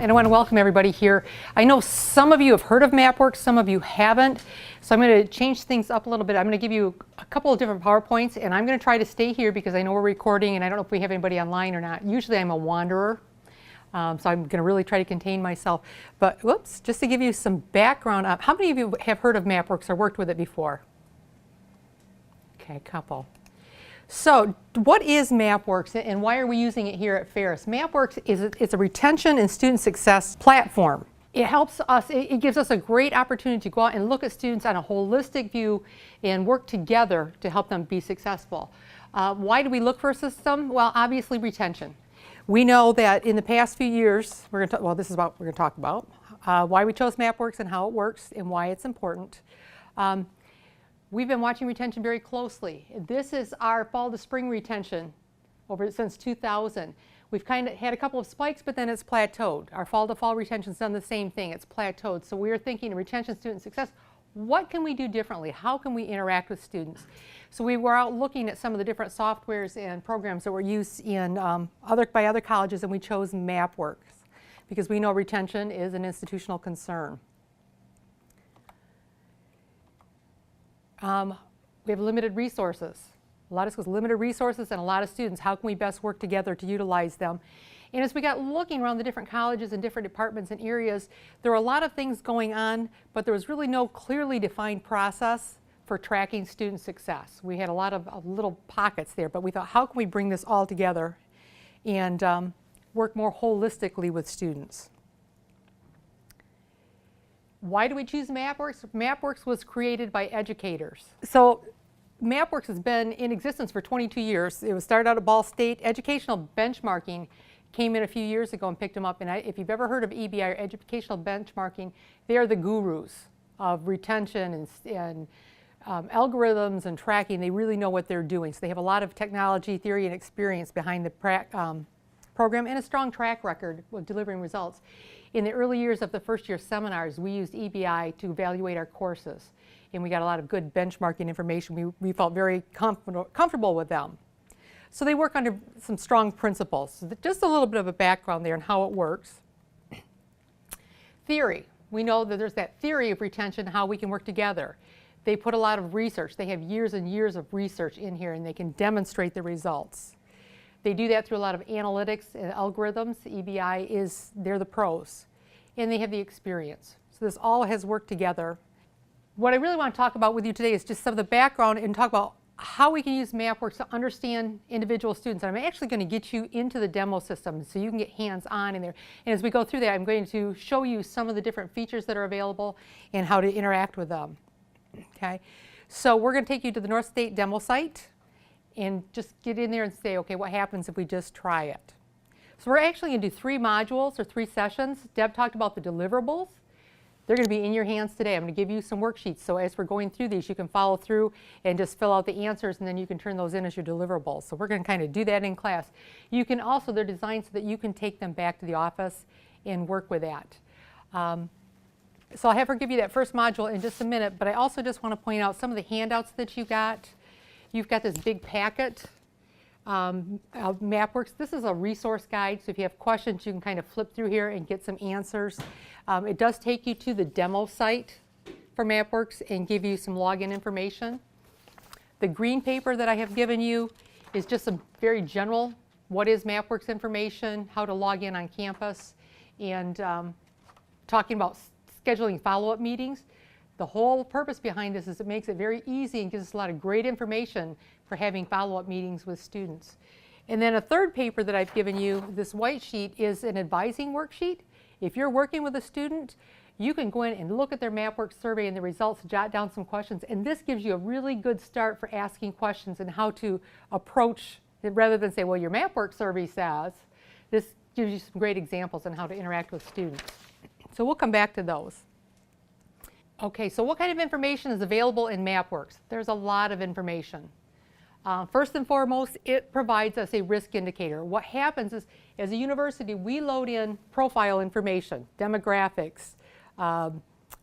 And I want to welcome everybody here. I know some of you have heard of Mapworks, some of you haven't. So I'm going to change things up a little bit. I'm going to give you a couple of different PowerPoints, and I'm going to try to stay here because I know we're recording and I don't know if we have anybody online or not. Usually I'm a wanderer, so I'm going to really try to contain myself. But whoops, just to give you some background, how many of you have heard of Mapworks or worked with it before? Okay, a couple. So what is Mapworks and why are we using it here at Ferris? Mapworks it's a retention and student success platform. It helps us, it gives us a great opportunity to go out and look at students on a holistic view and work together to help them be successful. Why do we look for a system? Well, obviously retention. We know that in the past few years, this is what we're going to talk about, why we chose Mapworks and how it works and why it's important. We've been watching retention very closely. This is our fall to spring retention since 2000. We've kind of had a couple of spikes, but then it's plateaued. Our fall to fall retention's done the same thing. It's plateaued. So we're thinking retention, student success. What can we do differently? How can we interact with students? So we were out looking at some of the different softwares and programs that were used in by other colleges, and we chose Mapworks because we know retention is an institutional concern. We have limited resources. A lot of schools, limited resources and a lot of students. How can we best work together to utilize them? And as we got looking around the different colleges and different departments and areas, there were a lot of things going on, but there was really no clearly defined process for tracking student success. We had a lot of little pockets there, but we thought, how can we bring this all together and work more holistically with students? Why do we choose Mapworks? Mapworks was created by educators. So Mapworks has been in existence for 22 years. It was started out at Ball State. Educational benchmarking came in a few years ago and picked them up. And if you've ever heard of EBI or educational benchmarking, they are the gurus of retention and algorithms and tracking. They really know what they're doing. So they have a lot of technology, theory, and experience behind the program and a strong track record of delivering results. In the early years of the first year seminars, we used EBI to evaluate our courses. And we got a lot of good benchmarking information. We felt very comfortable with them. So they work under some strong principles. So just a little bit of a background there on how it works. Theory. We know that there's that theory of retention, how we can work together. They put a lot of research. They have years and years of research in here, and they can demonstrate the results. They do that through a lot of analytics and algorithms. EBI they're the pros. And they have the experience. So this all has worked together. What I really want to talk about with you today is just some of the background and talk about how we can use Mapworks to understand individual students. And I'm actually going to get you into the demo system so you can get hands-on in there. And as we go through that, I'm going to show you some of the different features that are available and how to interact with them. Okay, so we're going to take you to the North State demo site and just get in there and say, okay, what happens if we just try it? So we're actually going to do 3 modules or 3 sessions. Deb talked about the deliverables. They're going to be in your hands today. I'm going to give you some worksheets. So as we're going through these, you can follow through and just fill out the answers, and then you can turn those in as your deliverables. So we're going to kind of do that in class. You can also, they're designed so that you can take them back to the office and work with that. So I'll have her give you that first module in just a minute, but I also just want to point out some of the handouts that you got. You've got this big packet Mapworks. This is a resource guide, so if you have questions, you can kind of flip through here and get some answers. It does take you to the demo site for Mapworks and give you some login information. The green paper that I have given you is just some very general, what is Mapworks information, how to log in on campus, and talking about scheduling follow-up meetings. The whole purpose behind this is it makes it very easy and gives us a lot of great information for having follow-up meetings with students. And then a third paper that I've given you, this white sheet, is an advising worksheet. If you're working with a student, you can go in and look at their Mapworks survey and the results, jot down some questions, and this gives you a really good start for asking questions and how to approach it rather than say, well, your Mapworks survey says. This gives you some great examples on how to interact with students. So we'll come back to those. Okay, so what kind of information is available in Mapworks? There's a lot of information. First and foremost, it provides us a risk indicator. What happens is, as a university, we load in profile information, demographics,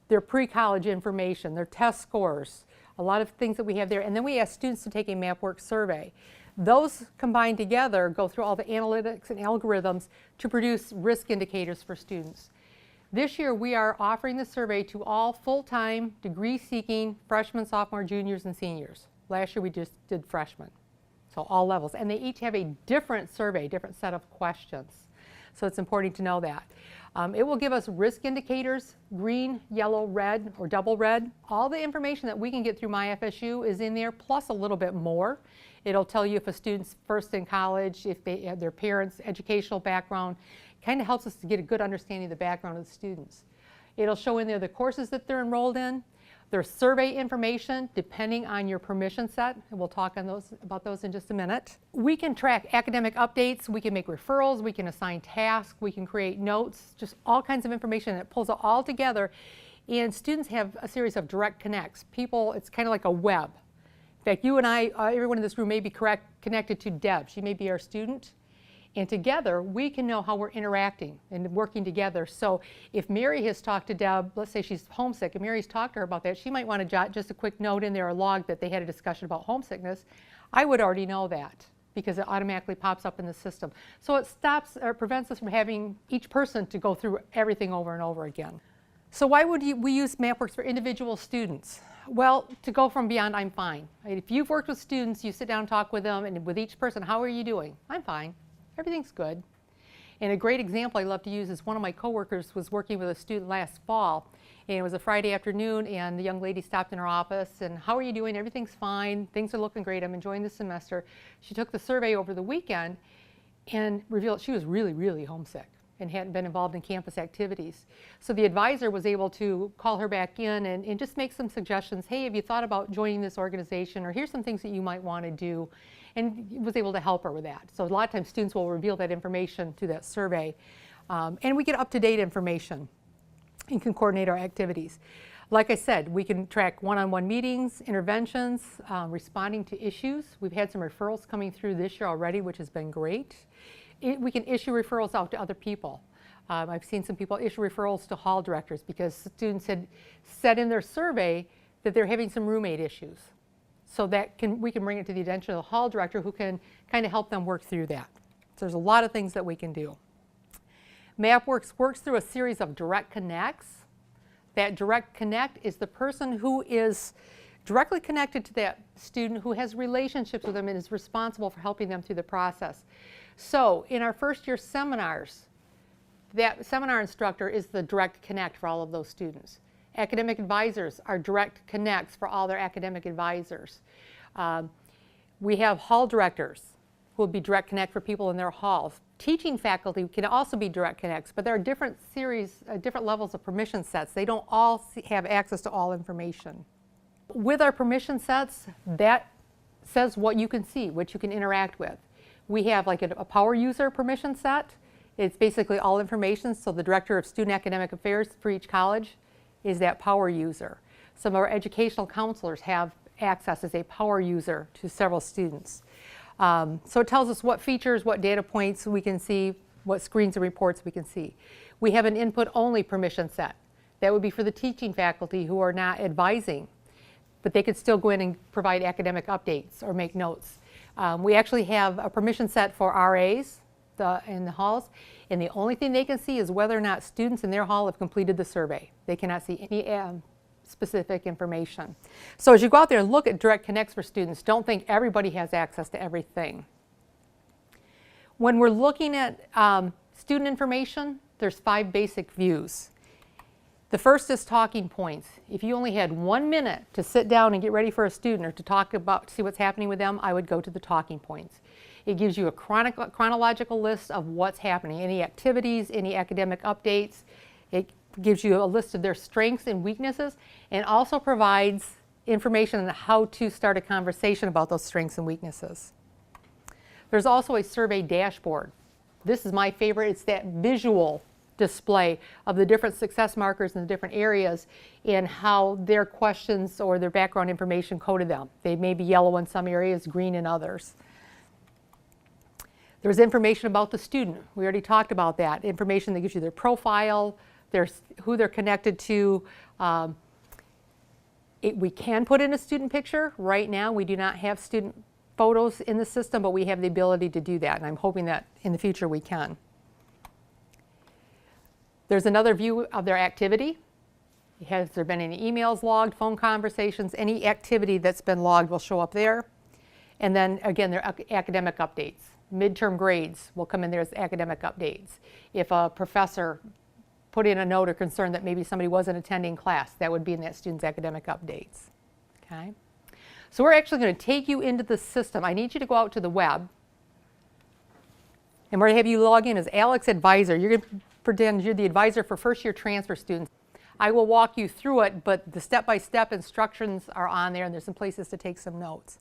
their pre-college information, their test scores, a lot of things that we have there, and then we ask students to take a Mapworks survey. Those combined together go through all the analytics and algorithms to produce risk indicators for students. This year we are offering the survey to all full-time, degree-seeking freshmen, sophomore, juniors, and seniors. Last year we just did freshmen, so all levels. And they each have a different survey, different set of questions. So it's important to know that. It will give us risk indicators, green, yellow, red, or double red. All the information that we can get through MyFSU is in there, plus a little bit more. It'll tell you if a student's first in college, if they have their parents' educational background. Kind of helps us to get a good understanding of the background of the students. It'll show in there the courses that they're enrolled in, their survey information depending on your permission set, and we'll talk on about those in just a minute. We can track academic updates, we can make referrals, we can assign tasks, we can create notes, just all kinds of information, and it pulls it all together. And students have a series of direct connects. People, it's kind of like a web. In fact, you and I, everyone in this room may be connected to Deb. She may be our student. And together, we can know how we're interacting and working together. So if Mary has talked to Deb, let's say she's homesick, and Mary's talked to her about that, she might want to jot just a quick note in there, a log that they had a discussion about homesickness. I would already know that because it automatically pops up in the system. So it stops or prevents us from having each person to go through everything over and over again. So why would we use Mapworks for individual students? Well, to go from beyond I'm fine. If you've worked with students, you sit down and talk with them, and with each person, how are you doing? I'm fine. Everything's good. And a great example I love to use is one of my coworkers was working with a student last fall, and it was a Friday afternoon, and the young lady stopped in her office, and how are you doing? Everything's fine. Things are looking great. I'm enjoying the semester. She took the survey over the weekend and revealed she was really, really homesick and hadn't been involved in campus activities. So the advisor was able to call her back in and just make some suggestions. Hey, have you thought about joining this organization? Or here's some things that you might want to do. And was able to help her with that. So a lot of times students will reveal that information through that survey. And we get up-to-date information and can coordinate our activities. Like I said, we can track one-on-one meetings, interventions, responding to issues. We've had some referrals coming through this year already, which has been great. We can issue referrals out to other people. I've seen some people issue referrals to hall directors because students had said in their survey that they're having some roommate issues. So that we can bring it to the attention of the hall director who can kind of help them work through that. So there's a lot of things that we can do. Mapworks works through a series of direct connects. That direct connect is the person who is directly connected to that student, who has relationships with them and is responsible for helping them through the process. So in our first year seminars, that seminar instructor is the direct connect for all of those students. Academic advisors are direct connects for all their academic advisors. We have hall directors who will be direct connect for people in their halls. Teaching faculty can also be direct connects, but there are different series, different levels of permission sets. They don't all have access to all information. With our permission sets, that says what you can see, what you can interact with. We have like a power user permission set. It's basically all information, so the director of student academic affairs for each college is that power user. Some of our educational counselors have access as a power user to several students. So it tells us what features, what data points we can see, what screens and reports we can see. We have an input-only permission set. That would be for the teaching faculty who are not advising, but they could still go in and provide academic updates or make notes. We actually have a permission set for RAs in the halls, and the only thing they can see is whether or not students in their hall have completed the survey. They cannot see any specific information. So as you go out there and look at direct connects for students, don't think everybody has access to everything. When we're looking at student information, there's 5 basic views. The first is talking points. If you only had 1 minute to sit down and get ready for a student or to talk about, see what's happening with them, I would go to the talking points. It gives you a chronological list of what's happening, any activities, any academic updates. It gives you a list of their strengths and weaknesses, and also provides information on how to start a conversation about those strengths and weaknesses. There's also a survey dashboard. This is my favorite. It's that visual display of the different success markers in the different areas and how their questions or their background information coded them. They may be yellow in some areas, green in others. There's information about the student. We already talked about that. Information that gives you their profile, who they're connected to. We can put in a student picture. Right now, we do not have student photos in the system, but we have the ability to do that, and I'm hoping that in the future we can. There's another view of their activity. Has there been any emails logged, phone conversations, any activity that's been logged will show up there. And then again, their academic updates. Midterm grades will come in there as academic updates. If a professor put in a note or concern that maybe somebody wasn't attending class, that would be in that student's academic updates. Okay? So we're actually going to take you into the system. I need you to go out to the web. And we're going to have you log in as Alex Advisor. You're going to pretend you're the advisor for first-year transfer students. I will walk you through it, but the step-by-step instructions are on there, and there's some places to take some notes.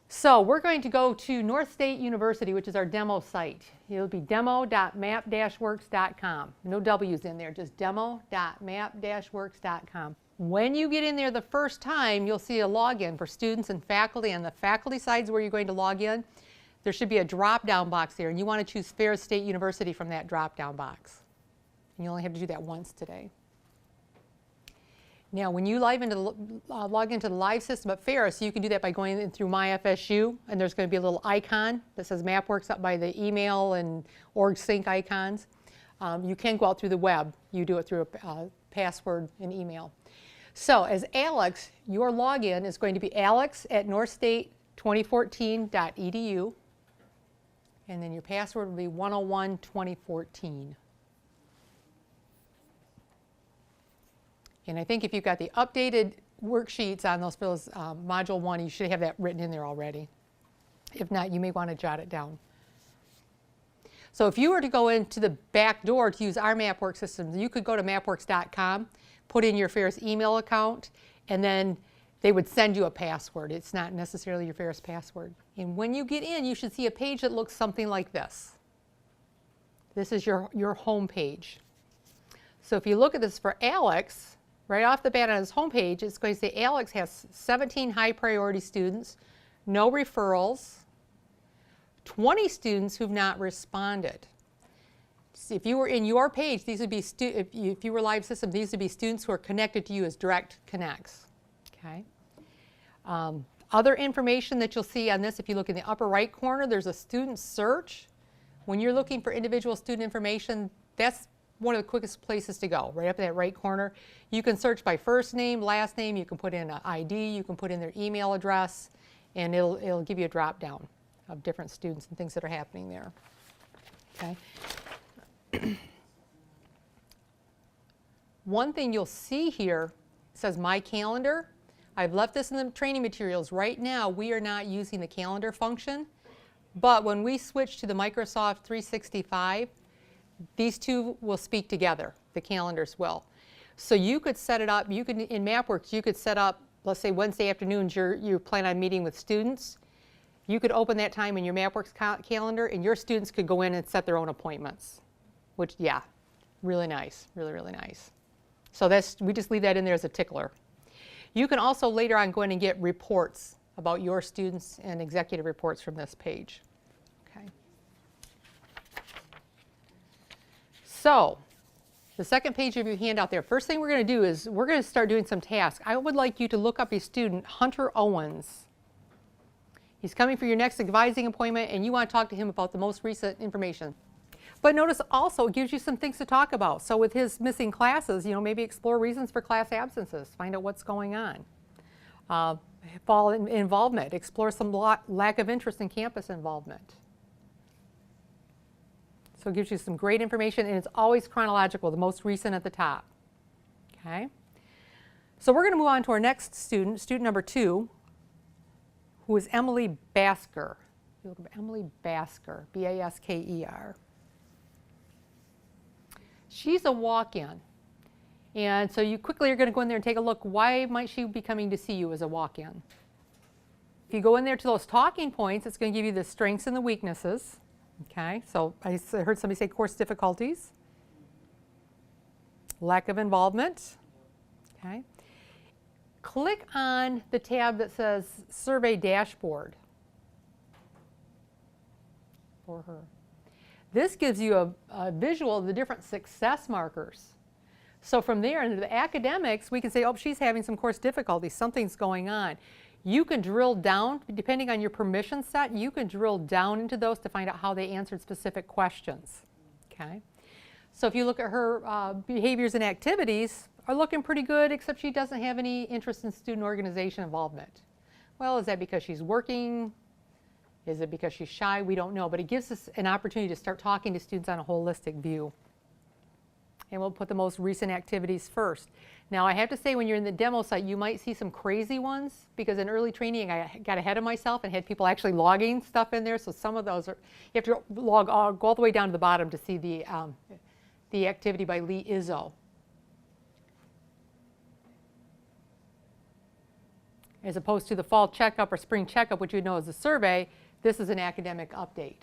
So we're going to go to North State University, which is our demo site. It'll be demo.map-works.com. No W's in there, just demo.map-works.com. When you get in there the first time, you'll see a login for students and faculty. On the faculty sides where you're going to log in, there should be a drop-down box there, and you want to choose Ferris State University from that drop-down box. And you only have to do that once today. Now, when you log into the live system at Ferris, you can do that by going in through MyFSU, and there's going to be a little icon that says Mapworks up by the email and org sync icons. You can go out through the web. You do it through a password and email. So, as Alex, your login is going to be alex@northstate2014.edu, and then your password will be 101-2014. And I think if you've got the updated worksheets on those Module 1, you should have that written in there already. If not, you may want to jot it down. So if you were to go into the back door to use our Mapworks system, you could go to mapworks.com, put in your Ferris email account, and then they would send you a password. It's not necessarily your Ferris password. And when you get in, you should see a page that looks something like this. This is your home page. So if you look at this for Alex, right off the bat on his home page, it's going to say Alex has 17 high priority students, no referrals, 20 students who've not responded. If you were in your page, these would be if you were live system, these would be students who are connected to you as direct connects. Okay. Other information that you'll see on this, if you look in the upper right corner, there's a student search. When you're looking for individual student information, that's one of the quickest places to go, right up in that right corner. You can search by first name, last name, you can put in an ID, you can put in their email address, and it'll give you a drop down of different students and things that are happening there. Okay. One thing you'll see here says My Calendar. I've left this in the training materials. Right now, we are not using the calendar function, but when we switch to the Microsoft 365, these two will speak together, the calendars will. So you could set it up, in Mapworks, you could set up, let's say Wednesday afternoons, you plan on meeting with students. You could open that time in your Mapworks calendar, and your students could go in and set their own appointments, which, yeah, really nice, really, really nice. So we just leave that in there as a tickler. You can also later on go in and get reports about your students and executive reports from this page. Okay. So, the second page of your handout there, first thing we're going to do is we're going to start doing some tasks. I would like you to look up a student, Hunter Owens. He's coming for your next advising appointment, and you want to talk to him about the most recent information. But notice also it gives you some things to talk about. So with his missing classes, maybe explore reasons for class absences, find out what's going on. Fall involvement, explore some lack of interest in campus involvement. So it gives you some great information, and it's always chronological, the most recent at the top. Okay? So we're going to move on to our next student, student number 2, who is Emily Basker. Emily Basker, B-A-S-K-E-R. She's a walk-in. And so you quickly are going to go in there and take a look. Why might she be coming to see you as a walk-in? If you go in there to those talking points, it's going to give you the strengths and the weaknesses. Okay, so I heard somebody say course difficulties. lack of involvement. Okay. Click on the tab that says Survey Dashboard for her. This gives you a visual of the different success markers. So from there, into the academics, we can say, oh, she's having some course difficulties, something's going on. You can drill down, depending on your permission set, you can drill down into those to find out how they answered specific questions. Okay. So if you look at her behaviors and activities, are looking pretty good, except she doesn't have any interest in student organization involvement. Well, is that because she's working? Is it because she's shy? We don't know, but it gives us an opportunity to start talking to students on a holistic view. And we'll put the most recent activities first. Now, I have to say, when you're in the demo site, you might see some crazy ones, because in early training, I got ahead of myself and had people actually logging stuff in there. So some of those are, you have to log, go all the way down to the bottom to see the activity by Lee Izzo. As opposed to the fall checkup or spring checkup, which you know is a survey, this is an academic update.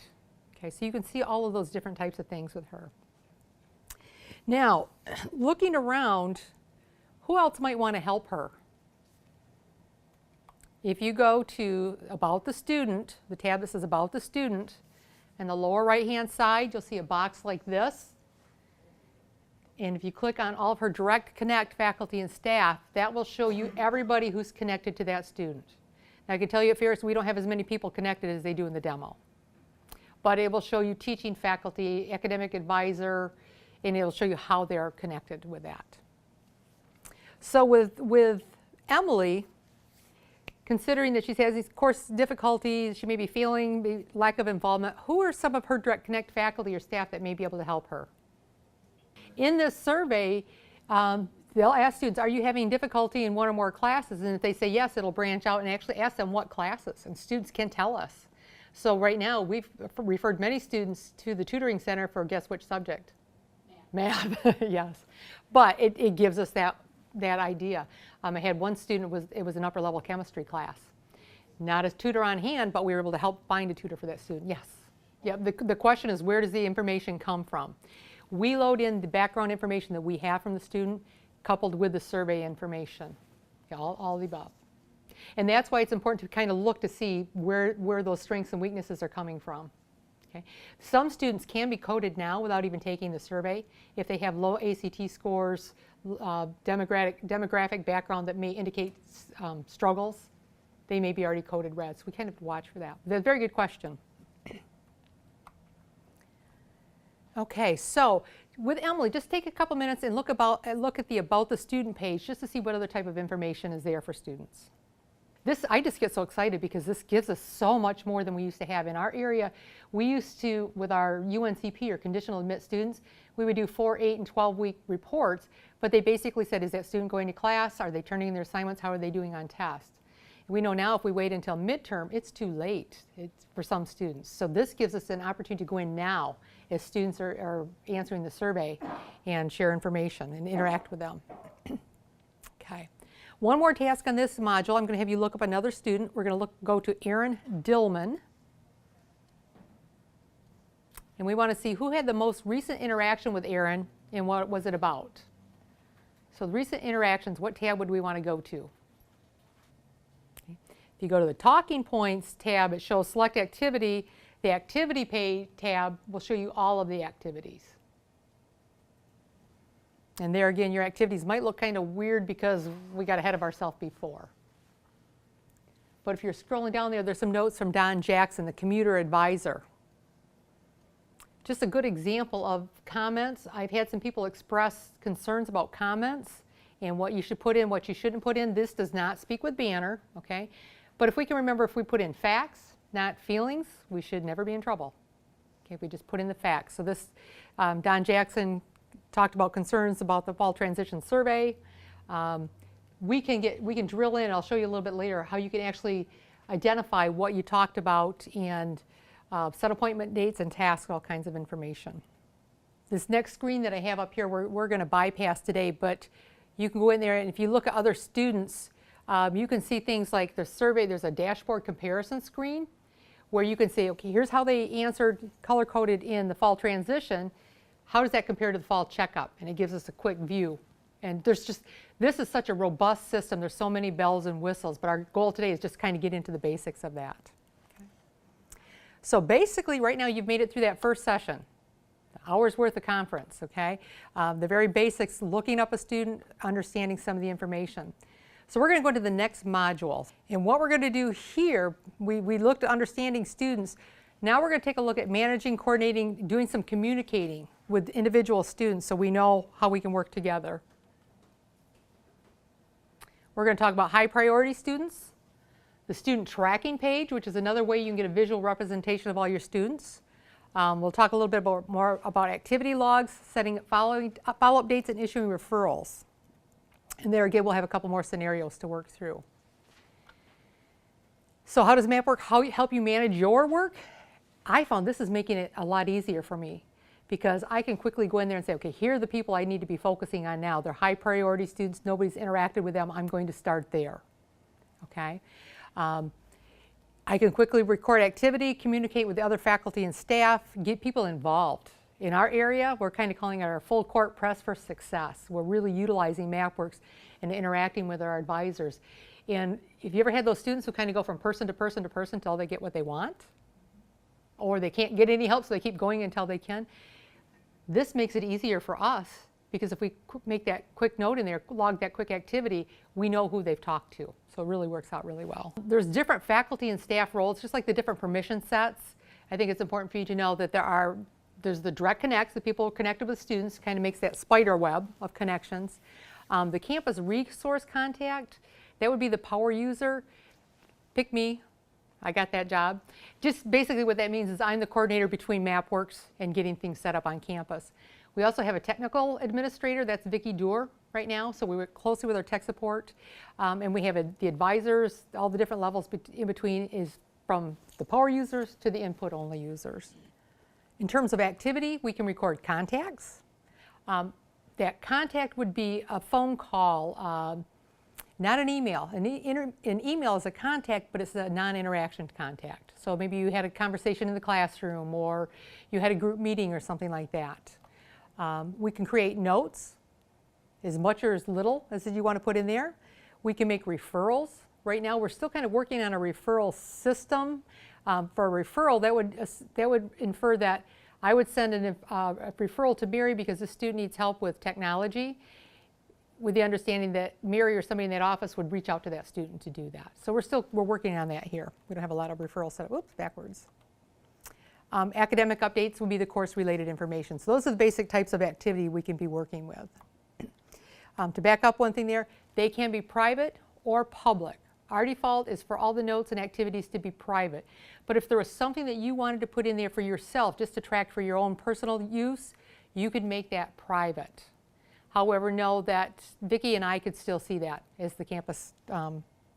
Okay, so you can see all of those different types of things with her. Now, looking around, who else might want to help her? If you go to About the Student, the tab that says About the Student, in the lower right-hand side, you'll see a box like this. And if you click on all of her direct connect faculty and staff, that will show you everybody who's connected to that student. Now, I can tell you at Ferris, we don't have as many people connected as they do in the demo. But it will show you teaching faculty, academic advisor, and it'll show you how they're connected with that. So with Emily, considering that she has these course difficulties, she may be feeling lack of involvement, who are some of her direct connect faculty or staff that may be able to help her? In this survey, they'll ask students, are you having difficulty in one or more classes? And if they say yes, it'll branch out and actually ask them what classes, and students can tell us. So right now, we've referred many students to the tutoring center for guess which subject? Math, yes. But it gives us that idea. I had one student, it was an upper level chemistry class. Not a tutor on hand, but we were able to help find a tutor for that student, yes. Yeah, the question is, where does the information come from? We load in the background information that we have from the student coupled with the survey information, all of the above. And that's why it's important to kind of look to see where those strengths and weaknesses are coming from. Okay. Some students can be coded now without even taking the survey. If they have low ACT scores, demographic background that may indicate struggles, they may be already coded red. So we kind of watch for that. That's a very good question. Okay, so with Emily, just take a couple minutes and look at the About the Student page just to see what other type of information is there for students. I just get so excited because this gives us so much more than we used to have. In our area, we used to, with our UNCP or conditional admit students, we would do 4, 8, and 12-week reports, but they basically said, is that student going to class? Are they turning in their assignments? How are they doing on tests? We know now if we wait until midterm, it's too late for some students. So this gives us an opportunity to go in now as students are answering the survey and share information and interact with them. Okay. One more task on this module. I'm going to have you look up another student. We're going to go to Aaron Dillman. And we want to see who had the most recent interaction with Aaron and what was it about. So the recent interactions, what tab would we want to go to? Okay. If you go to the Talking Points tab, it shows Select Activity. The Activity Page tab will show you all of the activities. And there again, your activities might look kind of weird because we got ahead of ourselves before. But if you're scrolling down there, there's some notes from Don Jackson, the commuter advisor. Just a good example of comments. I've had some people express concerns about comments and what you should put in, what you shouldn't put in. This does not speak with Banner, okay? But if we can remember, if we put in facts, not feelings, we should never be in trouble. Okay, if we just put in the facts. So this, Don Jackson talked about concerns about the fall transition survey. We can drill in, I'll show you a little bit later, how you can actually identify what you talked about and set appointment dates and tasks, all kinds of information. This next screen that I have up here, we're going to bypass today, but you can go in there and if you look at other students, you can see things like the survey. There's a dashboard comparison screen where you can say, okay, here's how they answered color-coded in the fall transition. how does that compare to the fall checkup? And it gives us a quick view. And this is such a robust system. There's so many bells and whistles, but our goal today is just kind of get into the basics of that. Okay. So basically, right now you've made it through that first session, an hour's worth of conference, okay? The very basics, looking up a student, understanding some of the information. So we're going to go into the next module. And what we're going to do here, we looked at understanding students. Now we're going to take a look at managing, coordinating, doing some communicating with individual students so we know how we can work together. We're going to talk about high priority students, the student tracking page, which is another way you can get a visual representation of all your students. We'll talk a little bit more about activity logs, setting follow-up dates, and issuing referrals. And there again, we'll have a couple more scenarios to work through. So how does Mapworks help you manage your work? I found this is making it a lot easier for me because I can quickly go in there and say, okay, here are the people I need to be focusing on now. They're high priority students. Nobody's interacted with them. I'm going to start there. Okay. I can quickly record activity, communicate with the other faculty and staff, get people involved. In our area, we're kind of calling it our full court press for success. We're really utilizing Mapworks and interacting with our advisors. And if you ever had those students who kind of go from person to person to person until they get what they want, or they can't get any help so they keep going until they can, this makes it easier for us because if we make that quick note in there, log that quick activity, we know who they've talked to. So it really works out really well. There's different faculty and staff roles, just like the different permission sets. I think it's important for you to know that there's the direct connects, the people connected with students, kind of makes that spider web of connections. The campus resource contact, that would be the power user. Pick me, I got that job. Just basically what that means is I'm the coordinator between Mapworks and getting things set up on campus. We also have a technical administrator, that's Vicki Doer right now, so we work closely with our tech support. And we have the advisors, all the different levels in between is from the power users to the input only users. In terms of activity, we can record contacts. That contact would be a phone call, not an email. An email is a contact, but it's a non-interaction contact. So maybe you had a conversation in the classroom or you had a group meeting or something like that. We can create notes, as much or as little as you want to put in there. We can make referrals. Right now we're still kind of working on a referral system. For a referral, that would infer that I would send a referral to Mary because the student needs help with technology, with the understanding that Mary or somebody in that office would reach out to that student to do that. So we're working on that here. We don't have a lot of referrals set up. Oops, backwards. Academic updates will be the course-related information. So those are the basic types of activity we can be working with. To back up one thing there, they can be private or public. Our default is for all the notes and activities to be private. But if there was something that you wanted to put in there for yourself, just to track for your own personal use, you could make that private. However, know that Vicki and I could still see that as the campus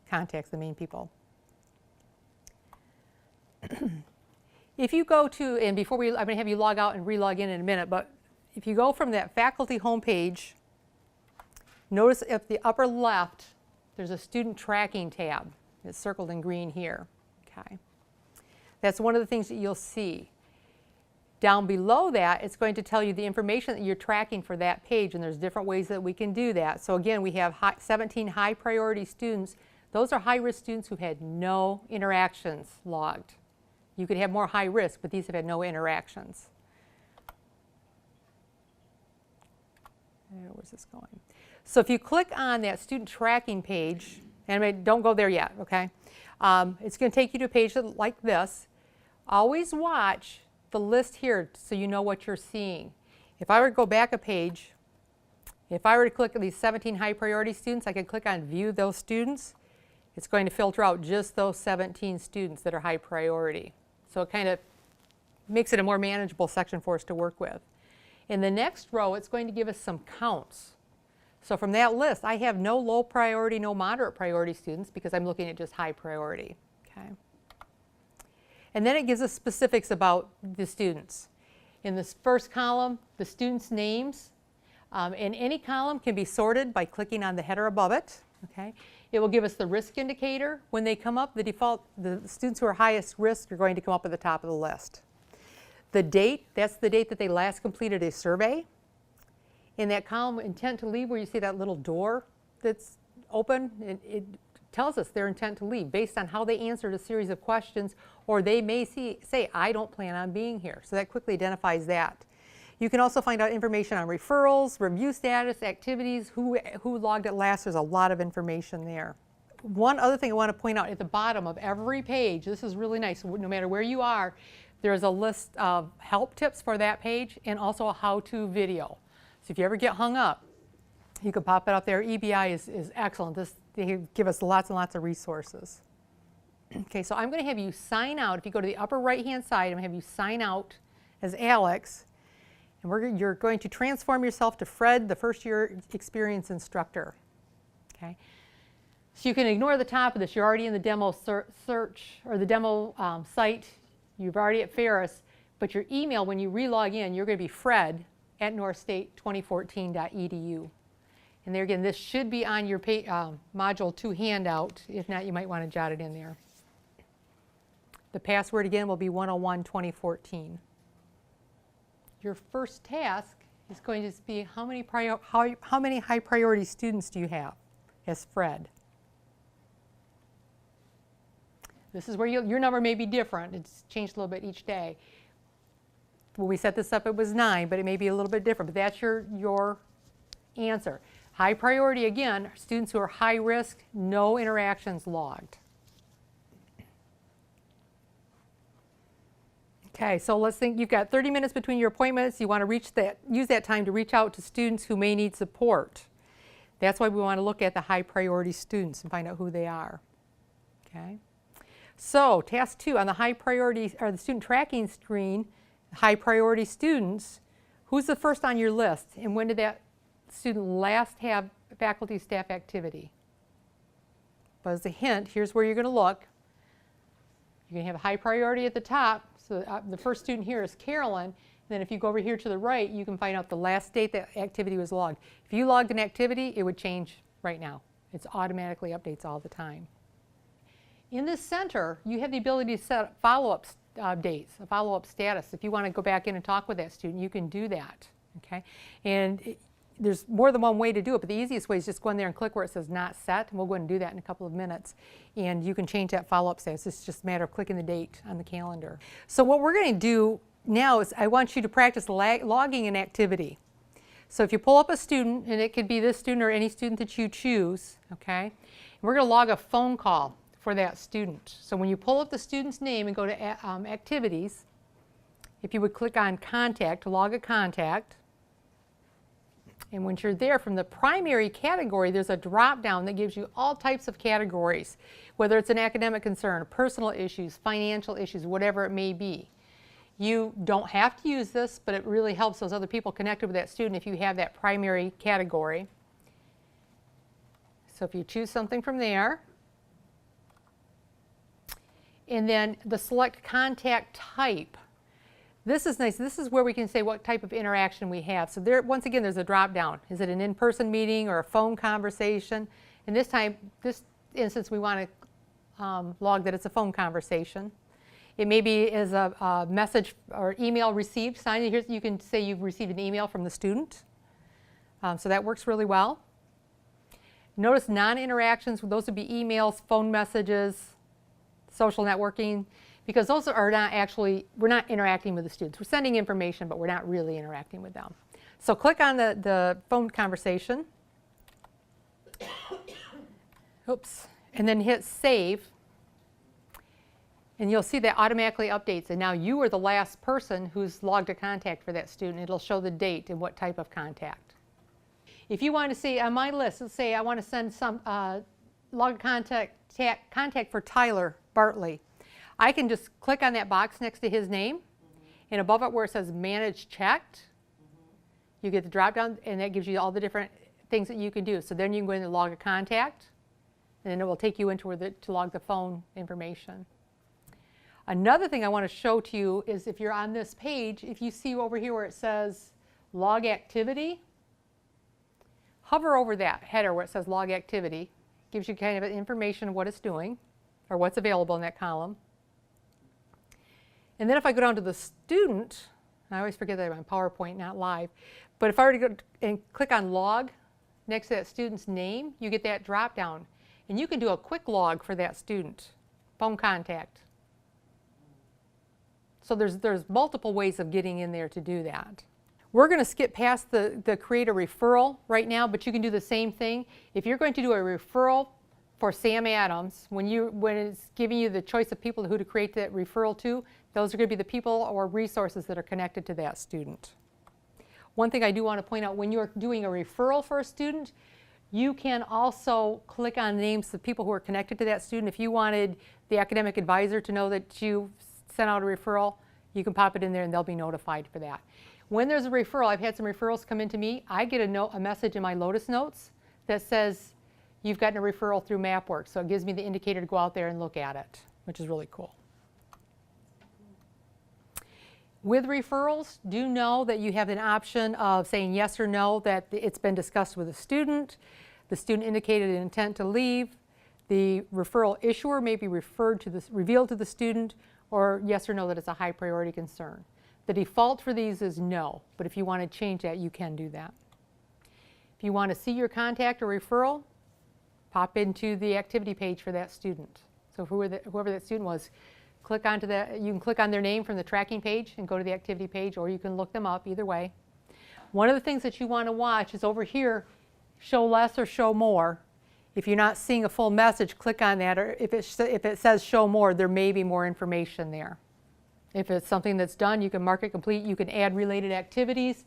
contacts, the main people. If you go to, and before I'm going to have you log out and re-log in a minute, but if you go from that faculty homepage, notice at the upper left, there's a student tracking tab. It's circled in green here. Okay. That's one of the things that you'll see. Down below that, it's going to tell you the information that you're tracking for that page, and there's different ways that we can do that. So again, we have 17 high priority students. Those are high risk students who've had no interactions logged. You could have more high risk, but these have had no interactions. Where's this going? So if you click on that student tracking page, and don't go there yet, okay? It's going to take you to a page like this. Always watch the list here so you know what you're seeing. If I were to go back a page, if I were to click on these 17 high priority students, I could click on view those students. It's going to filter out just those 17 students that are high priority. So it kind of makes it a more manageable section for us to work with. In the next row, it's going to give us some counts. So from that list, I have no low priority, no moderate priority students because I'm looking at just high priority. Okay. And then it gives us specifics about the students. In this first column, the students' names. And any column can be sorted by clicking on the header above it. Okay. It will give us the risk indicator. When they come up, the students who are highest risk are going to come up at the top of the list. The date, that's the date that they last completed a survey. In that column, intent to leave, where you see that little door that's open, it tells us their intent to leave based on how they answered a series of questions, or they may say, I don't plan on being here. So that quickly identifies that. You can also find out information on referrals, review status, activities, who logged it last. There's a lot of information there. One other thing I want to point out at the bottom of every page, this is really nice, no matter where you are, there's a list of help tips for that page and also a how-to video. So if you ever get hung up, you can pop it up there. EBI is excellent. They give us lots and lots of resources. Okay, so I'm going to have you sign out. If you go to the upper right-hand side, I'm going to have you sign out as Alex. And you're going to transform yourself to Fred, the first-year experience instructor. Okay. So you can ignore the top of this. You're already in the demo search or the demo site. You're already at Ferris. But your email, when you re-log in, you're going to be fred@northstate2014.edu. And there again, this should be on your Module 2 handout. If not, you might want to jot it in there. The password again will be 101-2014. Your first task is going to be how many high priority students do you have as Fred? This is where your number may be different. It's changed a little bit each day. When we set this up, it was 9, but it may be a little bit different. But that's your answer. High priority, again, are students who are high risk, no interactions logged. Okay, so let's think you've got 30 minutes between your appointments. You want to use that time to reach out to students who may need support. That's why we want to look at the high priority students and find out who they are. Okay. So task 2 on the high priority or the student tracking screen, high priority students, who's the first on your list and when did that student last have faculty staff activity? But as a hint, here's where you're going to look. You're going to have a high priority at the top. So the first student here is Carolyn. And then if you go over here to the right, you can find out the last date that activity was logged. If you logged an activity, it would change right now. It automatically updates all the time. In this center, you have the ability to set follow-up dates, a follow-up status. If you want to go back in and talk with that student, you can do that. Okay? And there's more than one way to do it, but the easiest way is just go in there and click where it says not set, and we'll go ahead and do that in a couple of minutes. And you can change that follow-up status. It's just a matter of clicking the date on the calendar. So what we're going to do now is I want you to practice logging an activity. So if you pull up a student, and it could be this student or any student that you choose, okay, and we're going to log a phone call for that student. So when you pull up the student's name and go to activities, if you would click on contact to log a contact, and once you're there, from the primary category, there's a drop-down that gives you all types of categories, whether it's an academic concern, personal issues, financial issues, whatever it may be. You don't have to use this, but it really helps those other people connected with that student if you have that primary category. So if you choose something from there, and then the select contact type. This is nice. This is where we can say what type of interaction we have. So there, once again, there's a drop down. Is it an in-person meeting or a phone conversation? And this instance, we want to log that it's a phone conversation. It may be as a message or email received. Here you can say you've received an email from the student. So that works really well. Notice non-interactions. Those would be emails, phone messages, social networking. Because those are not actually, we're not interacting with the students. We're sending information, but we're not really interacting with them. So click on the phone conversation. Oops. And then hit save. And you'll see that automatically updates. And now you are the last person who's logged a contact for that student. It'll show the date and what type of contact. If you want to see on my list, let's say I want to send some log contact for Tyler Bartley. I can just click on that box next to his name, and above it where it says Manage Checked, you get the drop down, and that gives you all the different things that you can do. So then you can go in and log a contact, and then it will take you into to log the phone information. Another thing I want to show to you is if you're on this page, if you see over here where it says Log Activity, hover over that header where it says Log Activity. Gives you kind of information of what it's doing, or what's available in that column. And then if I go down to the student, I always forget that I'm on PowerPoint, not live, but if I were to go and click on log next to that student's name, you get that drop down. And you can do a quick log for that student, phone contact. So there's multiple ways of getting in there to do that. We're going to skip past the create a referral right now, but you can do the same thing. If you're going to do a referral for Sam Adams, when it's giving you the choice of people who to create that referral to, those are going to be the people or resources that are connected to that student. One thing I do want to point out, when you're doing a referral for a student, you can also click on names of people who are connected to that student. If you wanted the academic advisor to know that you sent out a referral, you can pop it in there and they'll be notified for that. When there's a referral, I've had some referrals come into me, I get a message in my Lotus Notes that says, you've gotten a referral through Mapworks. So it gives me the indicator to go out there and look at it, which is really cool. With referrals, do know that you have an option of saying yes or no, that it's been discussed with the student indicated an intent to leave, the referral issuer may be revealed to the student, or yes or no that it's a high priority concern. The default for these is no, but if you want to change that, you can do that. If you want to see your contact or referral, pop into the activity page for that student. So whoever that student was, click onto that. You can click on their name from the tracking page and go to the activity page, or you can look them up, either way. One of the things that you want to watch is over here, show less or show more. If you're not seeing a full message, click on that, or if it says show more, there may be more information there. If it's something that's done, you can mark it complete. You can add related activities.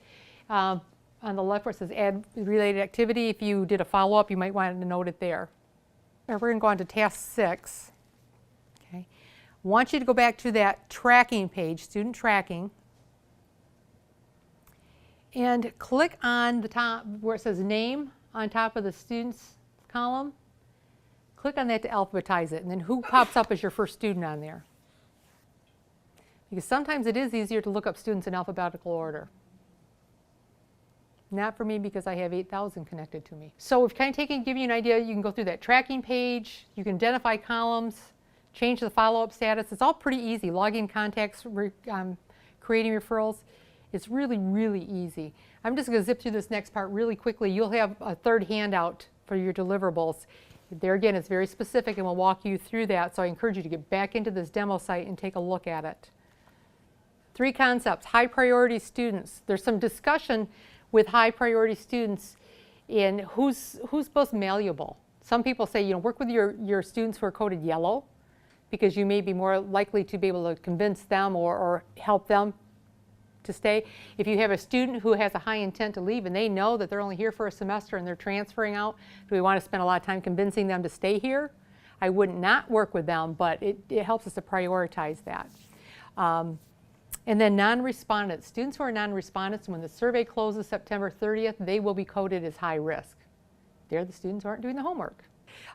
On the left where it says add related activity, if you did a follow-up, you might want to note it there. Now we're going to go on to task 6. Okay. I want you to go back to that tracking page, student tracking, and click on the top where it says name on top of the students column. Click on that to alphabetize it, and then who pops up as your first student on there. Because sometimes it is easier to look up students in alphabetical order. Not for me, because I have 8,000 connected to me. So we've kind of give you an idea. You can go through that tracking page. You can identify columns, change the follow-up status. It's all pretty easy. Logging contacts, creating referrals. It's really, really easy. I'm just going to zip through this next part really quickly. You'll have a third handout for your deliverables. There again, it's very specific, and we'll walk you through that. So I encourage you to get back into this demo site and take a look at it. 3 concepts. High priority students. There's some discussion with high priority students in who's most malleable. Some people say, work with your students who are coded yellow, because you may be more likely to be able to convince them or help them to stay. If you have a student who has a high intent to leave and they know that they're only here for a semester and they're transferring out, do we want to spend a lot of time convincing them to stay here? I would not work with them, but it helps us to prioritize that. And then non-respondents. Students who are non-respondents, when the survey closes September 30th, they will be coded as high risk. They're the students who aren't doing the homework.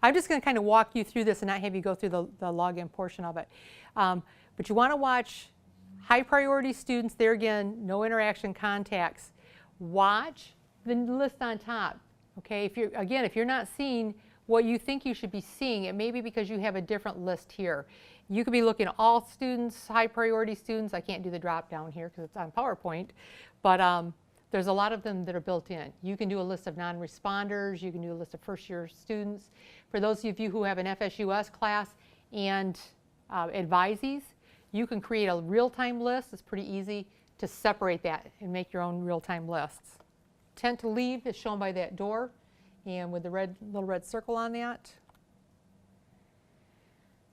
I'm just going to kind of walk you through this and not have you go through the login portion of it. But you want to watch high priority students. There again, no interaction contacts. Watch the list on top. Okay, if you're not seeing what you think you should be seeing, it may be because you have a different list here. You could be looking at all students, high priority students. I can't do the drop down here because it's on PowerPoint, but there's a lot of them that are built in. You can do a list of non-responders. You can do a list of first-year students. For those of you who have an FSUS class and advisees, you can create a real-time list. It's pretty easy to separate that and make your own real-time lists. Intent to leave is shown by that door, and with the little red circle on that.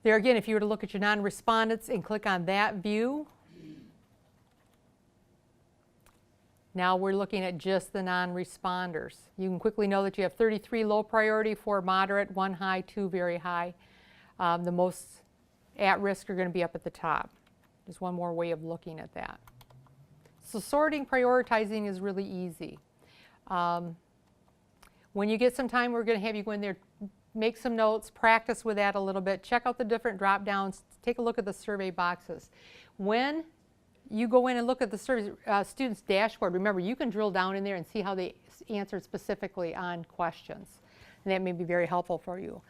There again, if you were to look at your non-respondents and click on that view, now we're looking at just the non-responders. You can quickly know that you have 33 low priority, 4 moderate, 1 high, 2 very high. The most at risk are going to be up at the top. Just one more way of looking at that. So sorting, prioritizing is really easy. When you get some time, we're going to have you go in there, make some notes, practice with that a little bit, check out the different drop downs, take a look at the survey boxes. When you go in and look at the student's dashboard, remember you can drill down in there and see how they answered specifically on questions. And that may be very helpful for you.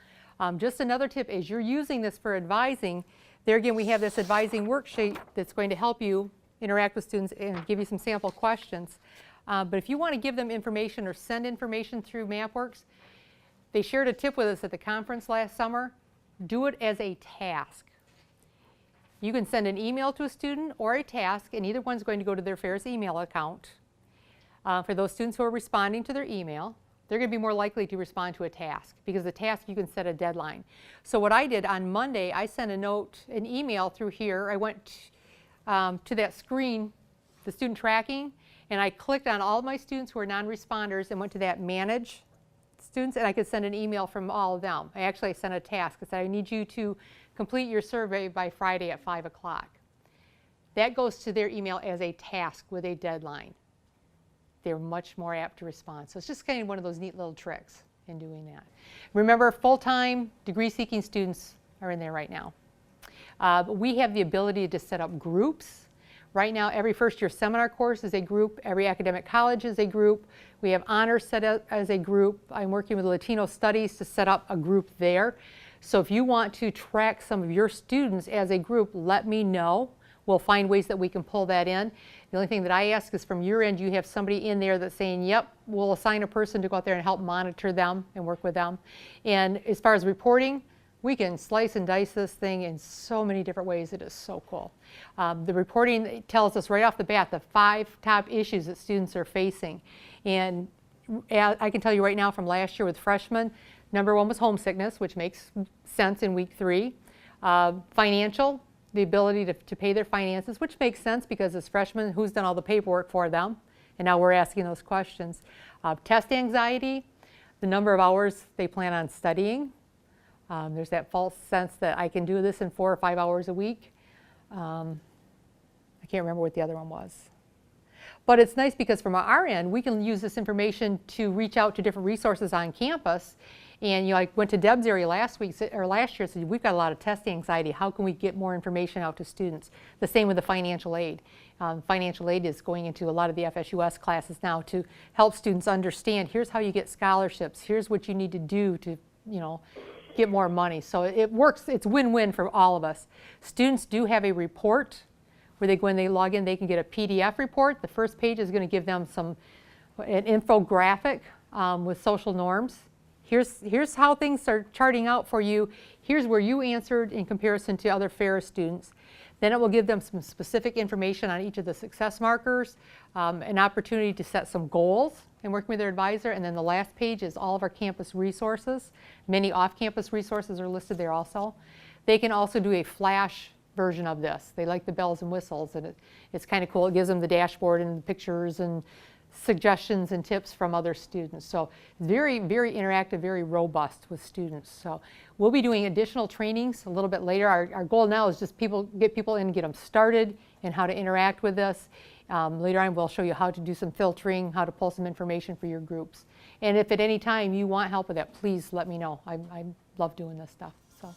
Just another tip is you're using this for advising, There again, we have this advising worksheet that's going to help you interact with students and give you some sample questions. But if you want to give them information or send information through Mapworks, they shared a tip with us at the conference last summer. Do it as a task. You can send an email to a student or a task, and either one's going to go to their Ferris email account. For those students who are responding to their email, they're going to be more likely to respond to a task, because the task you can set a deadline. So what I did on Monday, I sent an email through here. I went to that screen, the student tracking, and I clicked on all of my students who are non-responders and went to that manage students, and I could send an email from all of them. I actually sent a task. I said, I need you to complete your survey by Friday at 5 o'clock. That goes to their email as a task with a deadline. They're much more apt to respond. So it's just kind of one of those neat little tricks in doing that. Remember, full-time degree-seeking students are in there right now. We have the ability to set up groups. Right now, every first-year seminar course is a group. Every academic college is a group. We have honors set up as a group. I'm working with Latino Studies to set up a group there. So if you want to track some of your students as a group, let me know. We'll find ways that we can pull that in. The only thing that I ask is from your end, you have somebody in there that's saying, yep, we'll assign a person to go out there and help monitor them and work with them. And as far as reporting, we can slice and dice this thing in so many different ways. It is so cool. The reporting tells us right off the bat the 5 top issues that students are facing. And I can tell you right now from last year with freshmen, number 1 was homesickness, which makes sense in week 3. Financial, the ability to pay their finances, which makes sense because as freshmen, who's done all the paperwork for them? And now we're asking those questions. Test anxiety, the number of hours they plan on studying. There's that false sense that I can do this in 4 or 5 hours a week. I can't remember what the other one was. But it's nice because from our end, we can use this information to reach out to different resources on campus. And I went to Deb's area last year, said we've got a lot of test anxiety. How can we get more information out to students? The same with the financial aid. Financial aid is going into a lot of the FSUS classes now to help students understand, here's how you get scholarships, here's what you need to do to, get more money. So it works, it's win-win for all of us. Students do have a report where when they log in, they can get a PDF report. The first page is going to give them an infographic with social norms. Here's how things are charting out for you. Here's where you answered in comparison to other Ferris students. Then it will give them some specific information on each of the success markers, an opportunity to set some goals and working with their advisor. And then the last page is all of our campus resources. Many off-campus resources are listed there also. They can also do a flash version of this. They like the bells and whistles, and it's kind of cool. It gives them the dashboard and pictures and suggestions and tips from other students. So very, very interactive, very robust with students. So we'll be doing additional trainings a little bit later. Our goal now is just get people in and get them started and how to interact with this. Later on we'll show you how to do some filtering, how to pull some information for your groups. And if at any time you want help with that, please let me know. I love doing this stuff. So.